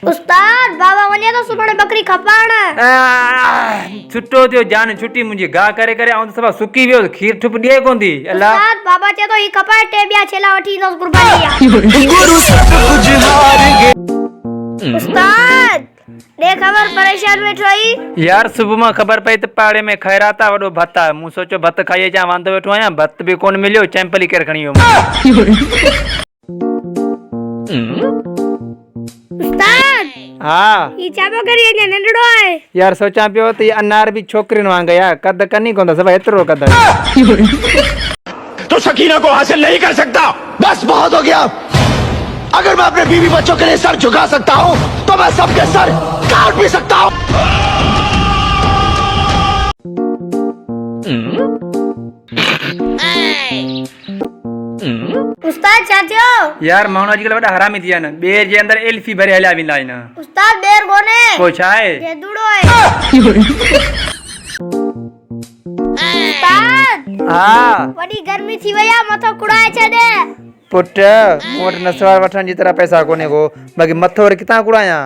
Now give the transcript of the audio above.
उस्ताद बाबा वने तो सुभाणे बकरी खपाण छुट्टो थियो जान छुट्टी मुंहिंजी गा करे करे आऊं सभा सुकी वियो खीर ठुप ॾिए कोन थी अल्लाह उस्ताद बाबा चे तो ही खपाए टे ॿिया छेला वठी ईंदो कुर्बानी उस्ताद दे खबर परेशान वेठो ही यार सुबह में खबर पई त पाड़े में खैराता वडो भत आ मु सोचो भत खाई जा वांदो वेठो आया भत भी कोन मिलियो चैंपल ही कर खणी वियो उस्ताद हाँ ई चाबो करी ने नंडड़ो है यार सोचा पियो त अनार भी छोकरिन वांग या कद कनी कोन सब एतरो कद तो सकीना को हासिल नहीं कर सकता। बस बहुत हो गया। अगर मैं अपने बीवी बच्चों के लिए सर झुका सकता हूँ तो मैं सबके सर काट भी सकता हूँ। उस्ताद चाचो यार माण्हू अॼुकल्ह वॾा हरामी थी विया आहिनि ॿिए जे अंदरि एल्फी भरे हलिया वेंदा आहिनि उस्ताद देर कोने पोइ छा आहे जेदुड़ो है उस्ताद हा वडी गर्मी थी वया मथो कुड़ाए छॾे पुट मूं वटि नसवार वठण जी तरह पैसा कोन्हे को बाक़ी मथो वरी किथां कुड़ायां